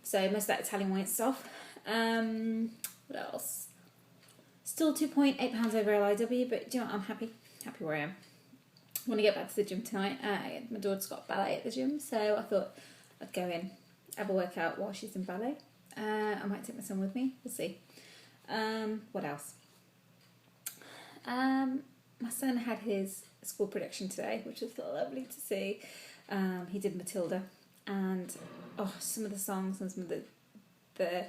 So most of that Italian white stuff. What else? Still £2.8 over LIW, but do you know what? I'm happy where I am. I want to get back to the gym tonight. My daughter's got ballet at the gym, so I thought I'd go in, have a workout while she's in ballet. I might take my son with me. We'll see. What else? My son had his school production today, which was lovely to see. He did Matilda, and some of the songs and some of the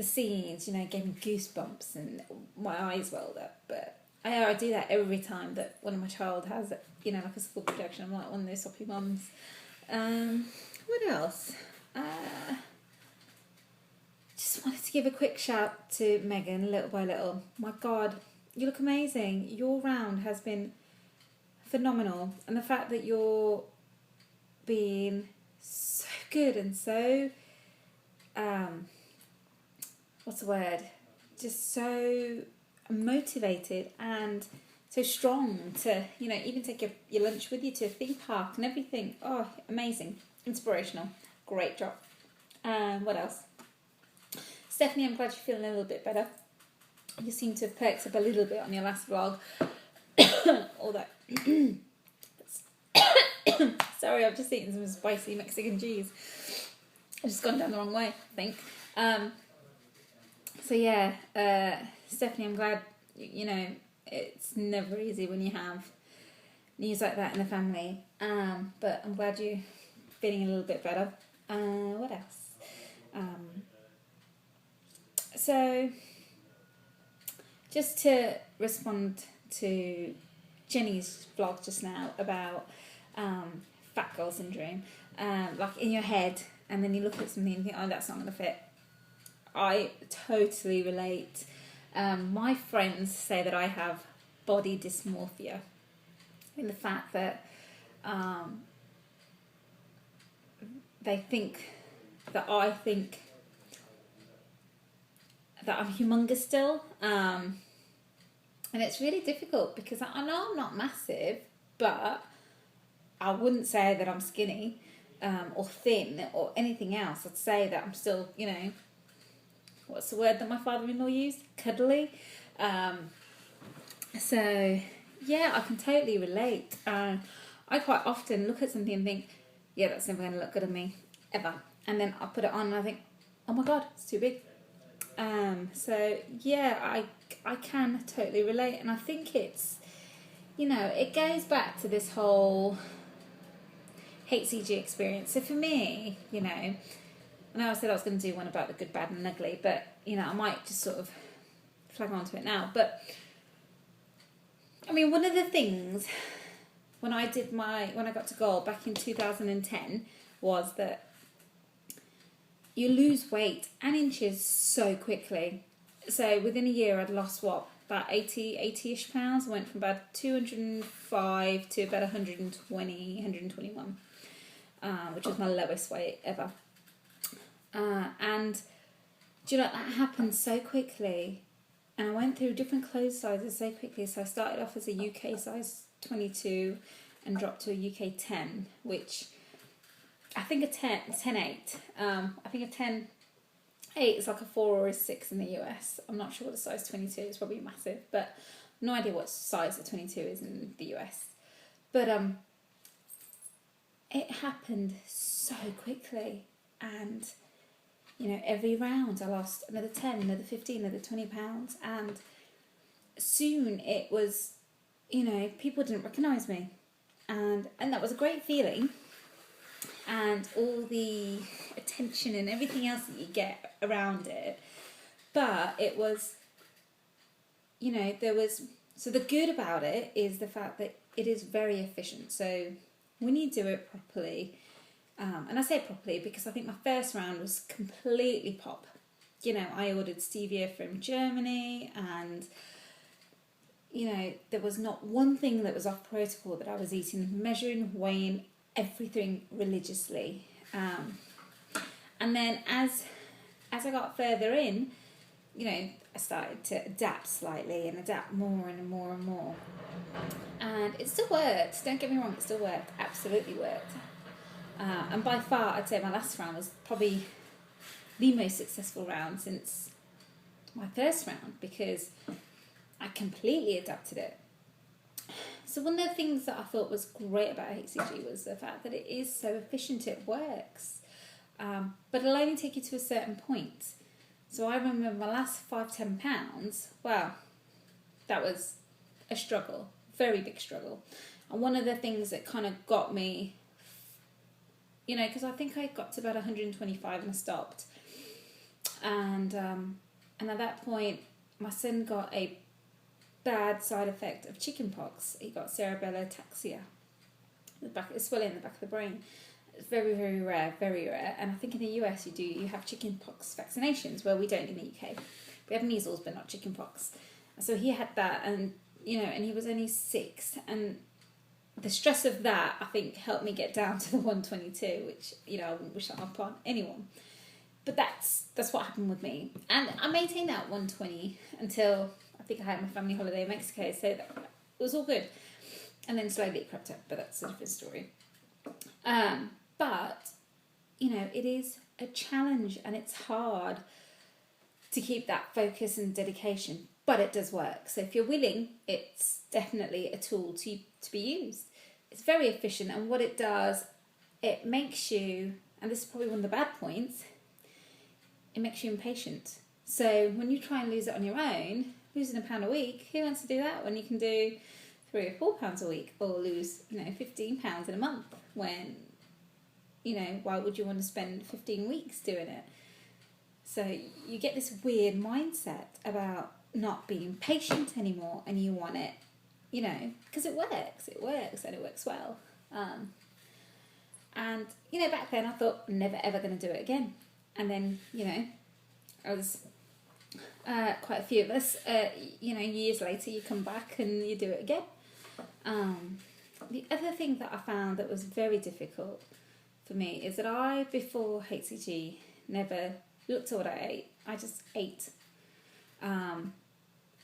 scenes, you know, gave me goosebumps and my eyes welled up. But I do that every time that one of my child has, you know, like a school production. I'm like one of those soppy mums. What else? Just wanted to give a quick shout to Megan, little by little. My God, you look amazing. Your round has been phenomenal. And the fact that you're being so good and so, what's the word? Just so motivated and so strong to, you know, even take your lunch with you to a theme park and everything. Oh, amazing. Inspirational. Great job. What else? Stephanie, I'm glad you're feeling a little bit better. You seem to have perked up a little bit on your last vlog. Although, sorry, I've just eaten some spicy Mexican cheese. I've just gone down the wrong way, I think. So yeah, Stephanie, I'm glad, you know, it's never easy when you have news like that in the family. But I'm glad you're feeling a little bit better. What else? So, just to respond to Jenny's vlog just now about fat girl syndrome, like in your head, and then you look at something and think, oh, that's not going to fit. I totally relate. My friends say that I have body dysmorphia, in the fact that they think that I think that I'm humongous still, and it's really difficult because I know I'm not massive, but I wouldn't say that I'm skinny or thin or anything else. I'd say that I'm still, you know, what's the word that my father-in-law used? Cuddly. So yeah, I can totally relate. I quite often look at something and think, yeah, that's never going to look good on me ever, and then I put it on and I think, oh my God, it's too big. So yeah, I can totally relate, and I think it's, you know, it goes back to this whole HCG experience. So for me, you know, I know I said I was going to do one about the good, bad and ugly, but, you know, I might just sort of flag onto it now. But, I mean, one of the things when I got to goal back in 2010 was that you lose weight and inches so quickly. So within a year, I'd lost about 80-ish pounds. I went from about 205 to about 120, 121, which was my lowest weight ever. And do you know, that happened so quickly. And I went through different clothes sizes so quickly. So I started off as a UK size 22 and dropped to a UK 10, which I think a 10 8. I think a 10 8 is like a 4 or a 6 in the US. I'm not sure what a size 22 is. Probably massive, but no idea what size a 22 is in the US. But it happened so quickly, and you know, every round I lost another 10, another 15, another 20 pounds, and soon it was, you know, people didn't recognise me, and that was a great feeling. And all the attention and everything else that you get around it. But it was, you know, so the good about it is the fact that it is very efficient. So when you do it properly, and I say properly because I think my first round was completely pop. You know, I ordered stevia from Germany, and, you know, there was not one thing that was off protocol that I was eating, measuring, weighing, everything religiously. And then as I got further in, you know, I started to adapt slightly and adapt more and more and more. And it still worked. Don't get me wrong, it still worked. Absolutely worked. And by far, I'd say my last round was probably the most successful round since my first round, because I completely adapted it. So one of the things that I thought was great about HCG was the fact that it is so efficient, it works, but it'll only take you to a certain point. So I remember my last 5-10 pounds, well, that was a struggle, very big struggle. And one of the things that kind of got me, you know, because I think I got to about 125 and I stopped. And at that point, my son got a bad side effect of chickenpox. He got cerebellar ataxia, swelling in the back of the brain. It's very, very rare, very rare. And I think in the US you have chickenpox vaccinations, where we don't in the UK. We have measles, but not chickenpox. So he had that, and you know, and he was only 6, and the stress of that, I think, helped me get down to the 122, which, you know, I wouldn't wish that upon anyone. But that's what happened with me, and I maintained that 120 until I think I had my family holiday in Mexico, so that it was all good. And then slowly it crept up, but that's a different story. But, you know, it is a challenge, and it's hard to keep that focus and dedication, but it does work. So if you're willing, it's definitely a tool to be used. It's very efficient, and what it does, it makes you, and this is probably one of the bad points, it makes you impatient. So when you try and lose it on your own, losing £1 a week, who wants to do that when you can do £3 or £4 a week, or lose, you know, £15 in a month? When, you know, why would you want to spend 15 weeks doing it? So you get this weird mindset about not being patient anymore, and you want it, you know, because it works, and it works well. And, you know, back then I thought, I'm never ever going to do it again. And then, you know, I was, quite a few of us, you know, years later you come back and you do it again. The other thing that I found that was very difficult for me is that I, before HCG, never looked at what I ate. I just ate.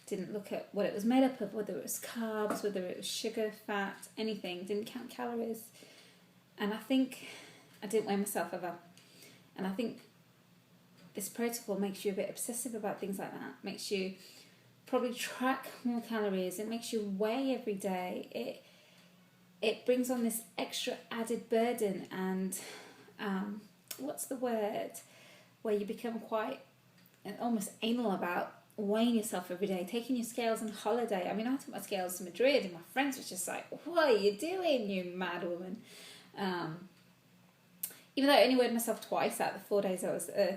Didn't look at what it was made up of, whether it was carbs, whether it was sugar, fat, anything. Didn't count calories. And I think I didn't weigh myself ever. And I think this protocol makes you a bit obsessive about things like that. Makes you probably track more calories. It makes you weigh every day. It brings on this extra added burden, and what's the word? Where you become quite almost anal about weighing yourself every day, taking your scales on holiday. I mean, I took my scales to Madrid, and my friends were just like, "What are you doing, you mad woman?" Even though I only weighed myself twice out of the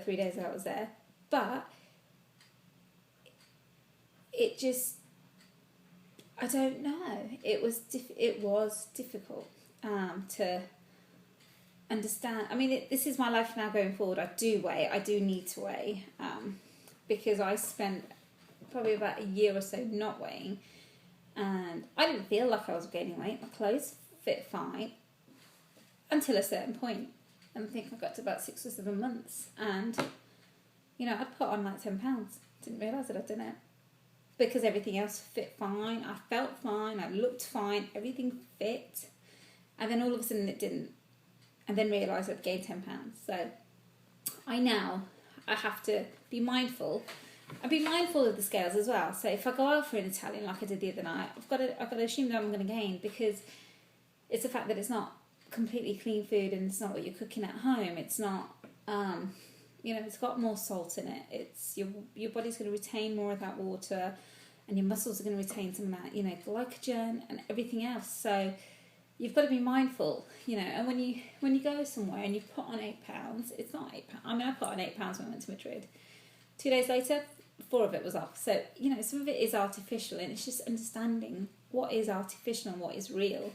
3 days I was there, but it just, I don't know. It was difficult to understand. I mean, this is my life now going forward. I do weigh. I do need to weigh, because I spent probably about a year or so not weighing, and I didn't feel like I was gaining weight. My clothes fit fine until a certain point. And I think I got to about 6 or 7 months, and you know, I'd put on like £10. Didn't realise that I'd done it, because everything else fit fine. I felt fine. I looked fine. Everything fit, and then all of a sudden it didn't, and then realised I'd gained £10. So I have to be mindful. I'd be mindful of the scales as well. So if I go out for an Italian like I did the other night, I've got to assume that I'm going to gain, because it's the fact that it's not completely clean food, and it's not what you're cooking at home. It's not, you know, it's got more salt in it. It's your body's going to retain more of that water, and your muscles are going to retain some of that, you know, glycogen and everything else. So you've got to be mindful, you know. And when you go somewhere and you put on £8, it's not £8. I mean, I put on £8 when I went to Madrid. 2 days later, 4 of it was off. So, you know, some of it is artificial, and it's just understanding what is artificial and what is real.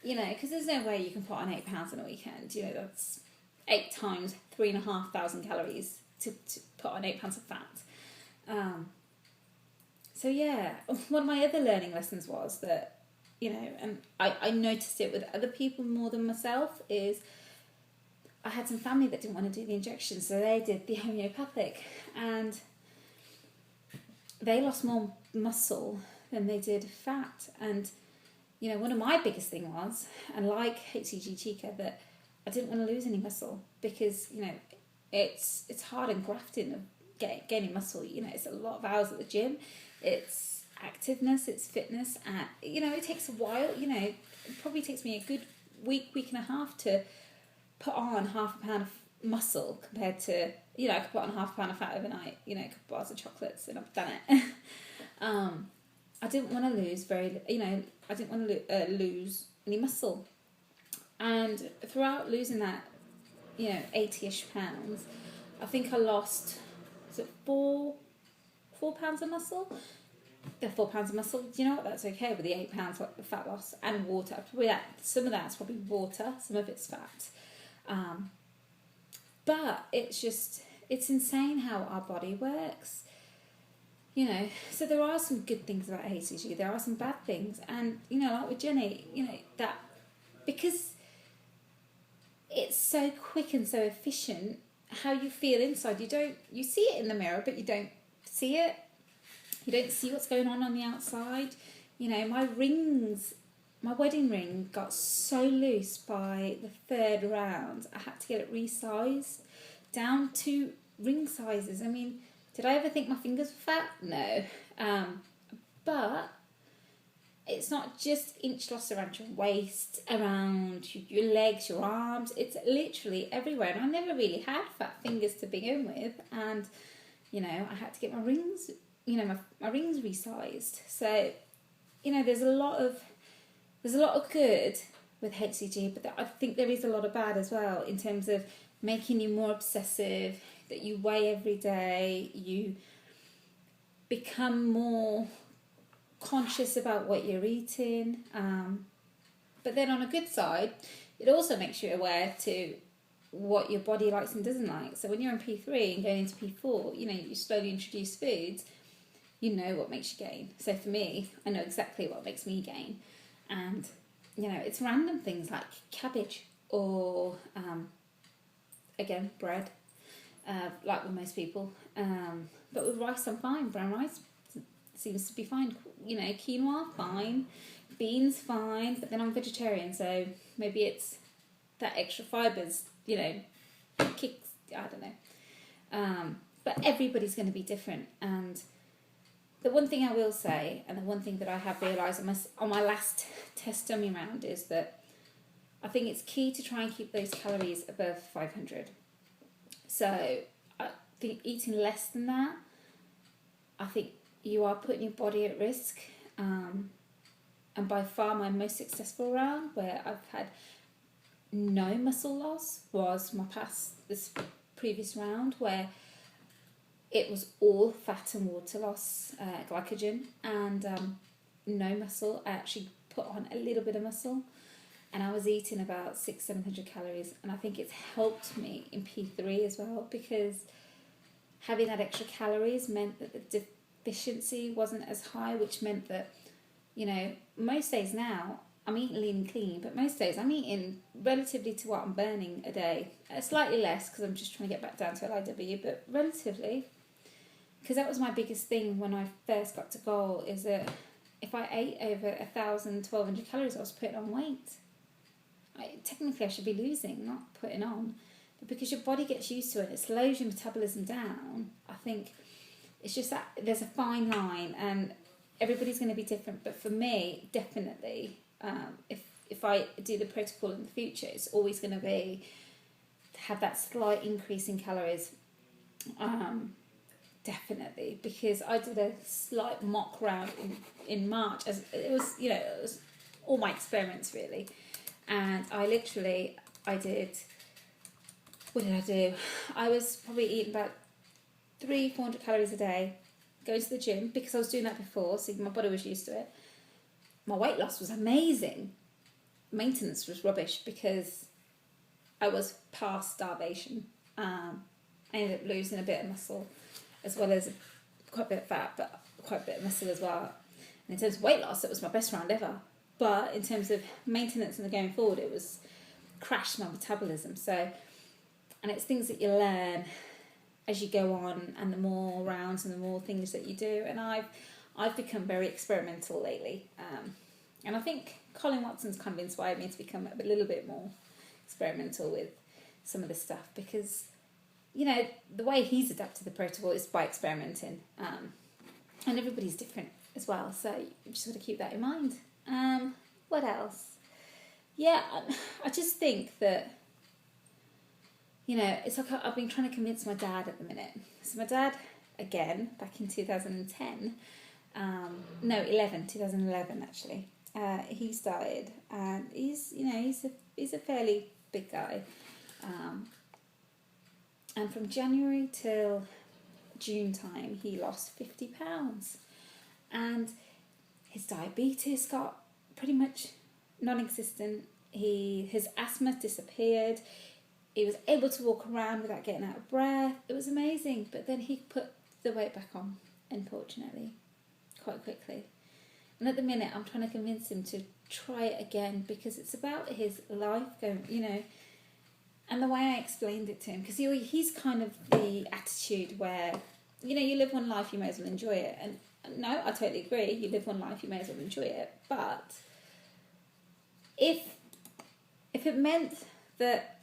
You know, because there's no way you can put on £8 in a weekend. You know, that's 8 times 3,500 calories to put on 8 pounds of fat. So yeah, one of my other learning lessons was that, you know, and I noticed it with other people more than myself, is I had some family that didn't want to do the injections, so they did the homeopathic, and they lost more muscle than they did fat. And you know, one of my biggest thing was, and like HCG Chica, that I didn't want to lose any muscle, because, you know, it's hard and grafting of gaining muscle. You know, it's a lot of hours at the gym. It's activeness, it's fitness, and you know, it takes a while. You know, it probably takes me a good week and a half to put on half a pound of muscle compared to, you know, I could put on half a pound of fat overnight. You know, a couple bars of chocolates, and I've done it. I didn't want to lose I didn't want to lose any muscle, and throughout losing that, you know, 80-ish pounds, I think I lost, was it 4 pounds of muscle? Yeah, 4 pounds of muscle. Do you know what? That's okay with the 8 pounds of fat loss and water. Probably some of that's probably water, some of it's fat. But it's insane how our body works. You know, so there are some good things about HCG. There are some bad things, and you know, like with Jenny, you know, that because it's so quick and so efficient, how you feel inside, you see it in the mirror, but you don't see it. You don't see what's going on the outside. You know, my wedding ring got so loose by the third round, I had to get it resized down to ring sizes. I mean, did I ever think my fingers were fat? No. But it's not just inch loss around your waist, around your legs, your arms. It's literally everywhere. And I never really had fat fingers to begin with. And, you know, I had to get my rings, you know, my rings resized. So, you know, there's a lot of good with HCG, but I think there is a lot of bad as well, in terms of making you more obsessive, that you weigh every day, you become more conscious about what you're eating. But then on a good side, it also makes you aware to what your body likes and doesn't like. So when you're in P3 and going into P4, you know, you slowly introduce foods, you know what makes you gain. So for me, I know exactly what makes me gain. And, you know, it's random things like cabbage or, again, bread, like with most people. But with rice, I'm fine. Brown rice seems to be fine. You know, quinoa, fine. Beans, fine. But then I'm vegetarian, so maybe it's that extra fibres, you know, kicks, I don't know. But everybody's going to be different. And the one thing I will say, and the one thing that I have realised on my last test dummy round, is that I think it's key to try and keep those calories above 500. So I think eating less than that, I think you are putting your body at risk. And by far my most successful round, where I've had no muscle loss, was this previous round, where it was all fat and water loss, glycogen, and no muscle. I actually put on a little bit of muscle, and I was eating about 600-700 calories, and I think it's helped me in P3 as well, because having that extra calories meant that the deficiency wasn't as high, which meant that, you know, most days now I'm eating lean and clean, but most days I'm eating relatively to what I'm burning a day. Slightly less because I'm just trying to get back down to LIW, but relatively. Because that was my biggest thing when I first got to goal, is that if I ate over 1,000-1,200 calories, I was putting on weight. Technically I should be losing, not putting on. But because your body gets used to it, it slows your metabolism down. I think it's just that there's a fine line, and everybody's going to be different. But for me, definitely, if I do the protocol in the future, it's always going to be to have that slight increase in calories. Definitely, because I did a slight mock round in March, as it was, you know, it was all my experiments really, and I did, what did I do? I was probably eating about 300-400 calories a day, going to the gym, because I was doing that before, so my body was used to it. My weight loss was amazing. Maintenance was rubbish because I was past starvation. I ended up losing a bit of muscle, as well as quite a bit of fat, but quite a bit of muscle as well. And in terms of weight loss, it was my best round ever. But in terms of maintenance and going forward, it was crashed my metabolism. So, and it's things that you learn as you go on, and the more rounds and the more things that you do. And I've become very experimental lately. And I think Colin Watson's kind of inspired me to become a little bit more experimental with some of this stuff, because you know, the way he's adapted the protocol is by experimenting. And everybody's different as well, so you just got to keep that in mind. What else? Yeah, I just think that, you know, it's like I've been trying to convince my dad at the minute. So my dad, again, back in 2010, 2011 actually, he started, and he's a fairly big guy, and from January till June time, he lost 50 pounds, and his diabetes got pretty much non-existent. His asthma disappeared. He was able to walk around without getting out of breath. It was amazing. But then he put the weight back on, unfortunately, quite quickly. And at the minute, I'm trying to convince him to try it again, because it's about his life going, you know. And the way I explained it to him, because he's kind of the attitude where, you know, you live one life, you may as well enjoy it. And no, I totally agree. You live one life, you may as well enjoy it. But if it meant that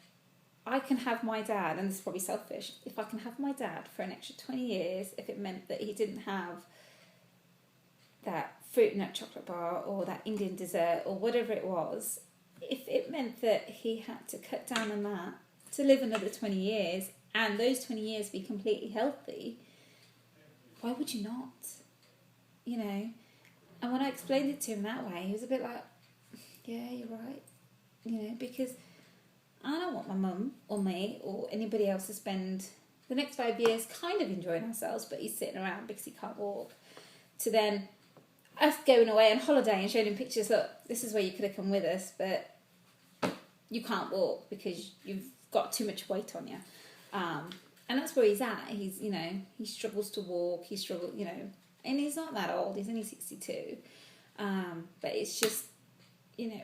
I can have my dad, and this is probably selfish, if I can have my dad for an extra 20 years, if it meant that he didn't have that fruit nut chocolate bar or that Indian dessert or whatever it was, if it meant that he had to cut down on that to live another 20 years and those 20 years be completely healthy, why would you not? You know? And when I explained it to him that way, he was a bit like, yeah, you're right. You know, because I don't want my mum or me or anybody else to spend the next 5 years kind of enjoying ourselves, but he's sitting around because he can't walk, to then us going away on holiday and showing him pictures, look, this is where you could have come with us, but you can't walk because you've got too much weight on you. And that's where he's at. He's, you know, he struggles to walk, you know, and he's not that old, he's only 62. But it's just, you know,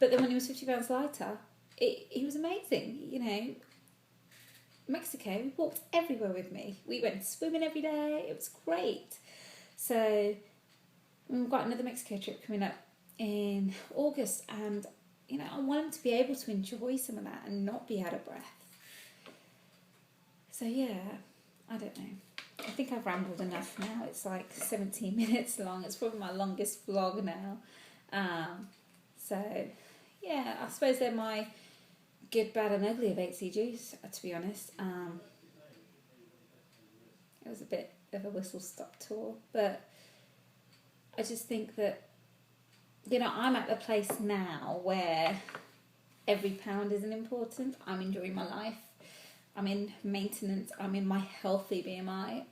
but then when he was 50 pounds lighter, he was amazing, you know. Mexico, he walked everywhere with me. We went swimming every day, it was great. So we've got another Mexico trip coming up in August, and, you know, I want him to be able to enjoy some of that and not be out of breath. So yeah, I don't know. I think I've rambled enough now. It's like 17 minutes long. It's probably my longest vlog now. So yeah, I suppose they're my good, bad and ugly of HCGs, to be honest. It was a bit of a whistle-stop tour, but I just think that, you know, I'm at the place now where every pound isn't important. I'm enjoying my life. I'm in maintenance. I'm in my healthy BMI.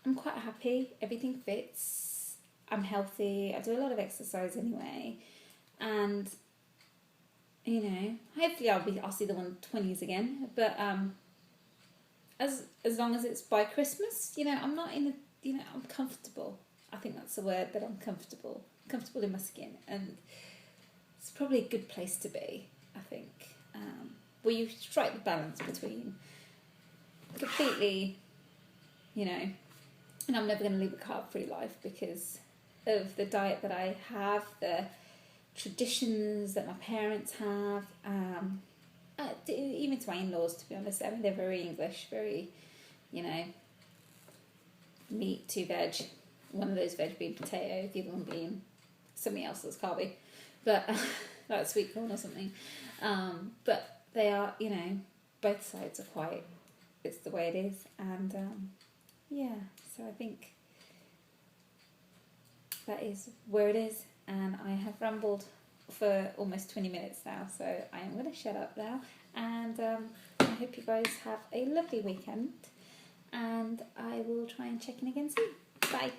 I'm quite happy. Everything fits. I'm healthy. I do a lot of exercise anyway. And, you know, hopefully I'll see the 120s again. But as long as it's by Christmas, you know, I'm not in a, you know, I'm comfortable. I think that's the word, that I'm comfortable. Comfortable in my skin. And it's probably a good place to be, I think. Where you strike the balance between completely, you know, and I'm never going to live a carb-free life because of the diet that I have, the traditions that my parents have, even to my in-laws, to be honest. I mean, they're very English, very, you know, meat, 2 veg, one of those veg being potato, the other one being something else that's carby, but like sweet corn or something. But they are, you know, both sides are quite, it's the way it is. And yeah, so I think that is where it is. And I have rambled for almost 20 minutes now, so I am going to shut up now. And I hope you guys have a lovely weekend. And I will try and check in again soon. Bye.